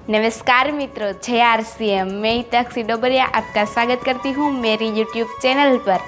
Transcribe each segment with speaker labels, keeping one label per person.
Speaker 1: नमस्कार मित्रों, जय RCM। मैं हिताक्षी डोबरिया आपका स्वागत करती हूँ मेरी YouTube चैनल पर।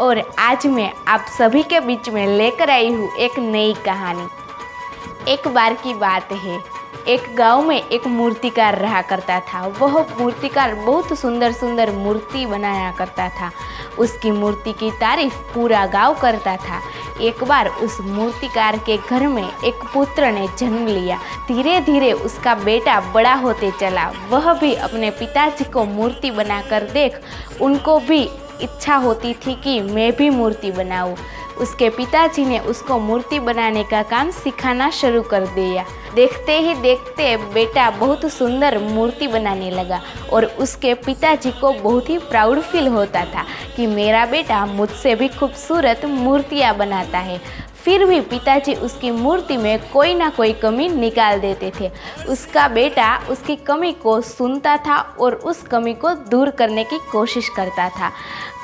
Speaker 1: और आज मैं आप सभी के बीच में लेकर आई हूँ एक नई कहानी। एक बार की बात है, एक गांव में एक मूर्तिकार रहा करता था। वह मूर्तिकार बहुत सुंदर सुंदर मूर्ति बनाया करता था। उसकी मूर्ति की तारीफ पूरा गांव करता था। एक बार उस मूर्तिकार के घर में एक पुत्र ने जन्म लिया। धीरे धीरे उसका बेटा बड़ा होते चला। वह भी अपने पिताजी को मूर्ति बनाकर देख उनको भी इच्छा होती थी कि मैं भी मूर्ति बनाऊं। उसके पिताजी ने उसको मूर्ति बनाने का काम सिखाना शुरू कर दिया। देखते ही देखते बेटा बहुत सुंदर मूर्ति बनाने लगा और उसके पिताजी को बहुत ही प्राउड फील होता था कि मेरा बेटा मुझसे भी खूबसूरत मूर्तियाँ बनाता है। फिर भी पिताजी उसकी मूर्ति में कोई ना कोई कमी निकाल देते थे। उसका बेटा उसकी कमी को सुनता था और उस कमी को दूर करने की कोशिश करता था।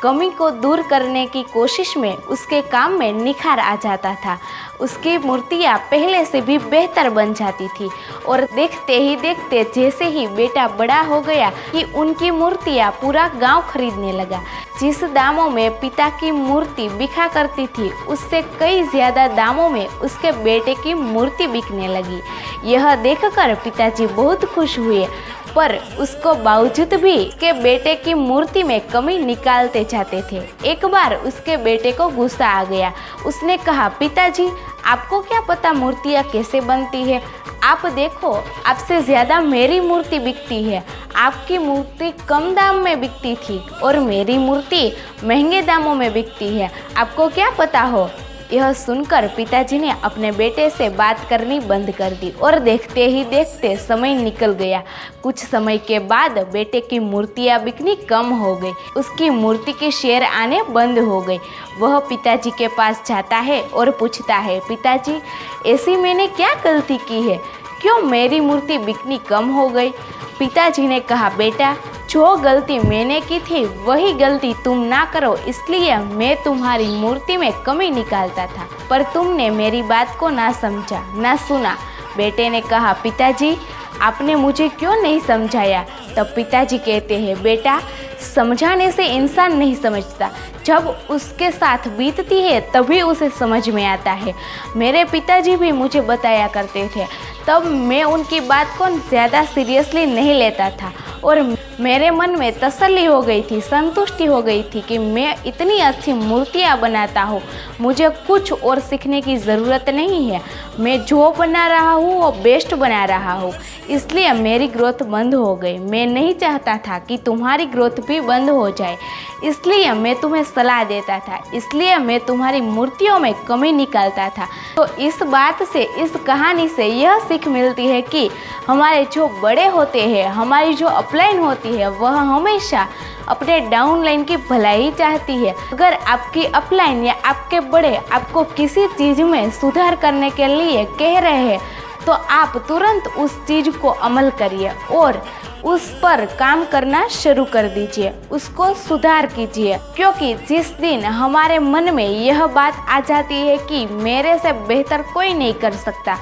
Speaker 1: कमी को दूर करने की कोशिश में उसके काम में निखार आ जाता था। उसकी मूर्तियाँ पहले से भी बेहतर बन जाती थी और देखते ही देखते जैसे ही बेटा बड़ा हो गया कि उनकी मूर्तियाँ पूरा गांव खरीदने लगा। जिस दामों में पिता की मूर्ति बिका करती थी उससे कई ज़्यादा दामों में उसके बेटे की मूर्ति बिकने लगी। यह देखकर पिताजी बहुत खुश हुए, पर उसको बावजूद भी के बेटे की मूर्ति में कमी निकालते जाते थे। एक बार उसके बेटे को गुस्सा आ गया। उसने कहा, पिताजी आपको क्या पता मूर्तियाँ कैसे बनती है? आप देखो, आपसे ज़्यादा मेरी मूर्ति बिकती है। आपकी मूर्ति कम दाम में बिकती थी और मेरी मूर्ति महंगे दामों में बिकती है। आपको क्या पता हो? यह सुनकर पिताजी ने अपने बेटे से बात करनी बंद कर दी और देखते ही देखते समय निकल गया। कुछ समय के बाद बेटे की मूर्तियाँ बिकनी कम हो गई। उसकी मूर्ति के शेयर आने बंद हो गए। वह पिताजी के पास जाता है और पूछता है, पिताजी ऐसी मैंने क्या गलती की है, क्यों मेरी मूर्ति बिकनी कम हो गई? पिताजी ने कहा, बेटा जो गलती मैंने की थी वही गलती तुम ना करो, इसलिए मैं तुम्हारी मूर्ति में कमी निकालता था, पर तुमने मेरी बात को ना समझा ना सुना। बेटे ने कहा, पिताजी आपने मुझे क्यों नहीं समझाया? तब पिताजी कहते हैं, बेटा समझाने से इंसान नहीं समझता, जब उसके साथ बीतती है तभी उसे समझ में आता है। मेरे पिताजी भी मुझे बताया करते थे, तब मैं उनकी बात को ज़्यादा सीरियसली नहीं लेता था और मेरे मन में तसल्ली हो गई थी, संतुष्टि हो गई थी कि मैं इतनी अच्छी मूर्तियाँ बनाता हूँ, मुझे कुछ और सीखने की ज़रूरत नहीं है। मैं जो बना रहा हूँ वो बेस्ट बना रहा हूँ, इसलिए मेरी ग्रोथ बंद हो गई। मैं नहीं चाहता था कि तुम्हारी ग्रोथ भी बंद हो जाए, इसलिए मैं तुम्हें सलाह देता था, इसलिए मैं तुम्हारी मूर्तियों में कमी निकालता था। तो इस बात से, इस कहानी से यह सीख मिलती है कि हमारे जो बड़े होते हैं, हमारी जो अपलाइन होती है, वह हमेशा अपने डाउनलाइन की भलाई चाहती है। अगर आपकी अपलाइन या आपके बड़े आपको किसी चीज़ में सुधार करने के लिए कह रहे हैं तो आप तुरंत उस चीज़ को अमल करिए और उस पर काम करना शुरू कर दीजिए, उसको सुधार कीजिए। क्योंकि जिस दिन हमारे मन में यह बात आ जाती है कि मेरे से बेहतर कोई नहीं कर सकता,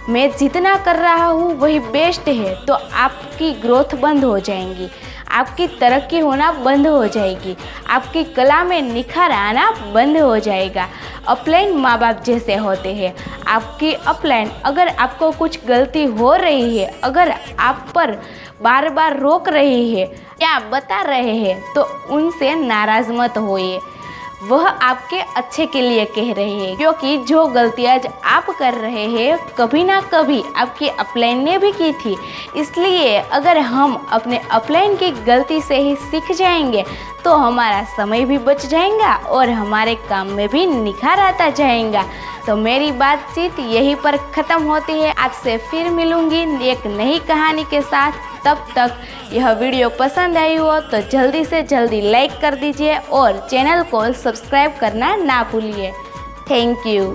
Speaker 1: मैं जितना कर रहा हूँ वही बेस्ट है, तो आपकी ग्रोथ बंद हो जाएंगी, आपकी तरक्की होना बंद हो जाएगी, आपकी कला में निखार आना बंद हो जाएगा। अपलाइन माँ बाप जैसे होते हैं। आपकी अपलाइन अगर आपको कुछ गलती हो रही है, अगर आप पर बार बार रोक रही है या बता रहे हैं, तो उनसे नाराज़ मत होइए। वह आपके अच्छे के लिए कह रहे हैं, क्योंकि जो गलती आज आप कर रहे हैं कभी ना कभी आपकी अपलाइन ने भी की थी। इसलिए अगर हम अपने अपलाइन की गलती से ही सीख जाएंगे तो हमारा समय भी बच जाएगा और हमारे काम में भी निखार आता जाएगा। तो मेरी बातचीत यहीं पर ख़त्म होती है। आपसे फिर मिलूंगी एक नई कहानी के साथ। तब तक यह वीडियो पसंद आई हो तो जल्दी से जल्दी लाइक कर दीजिए और चैनल को सब्सक्राइब करना ना भूलिए। Thank you.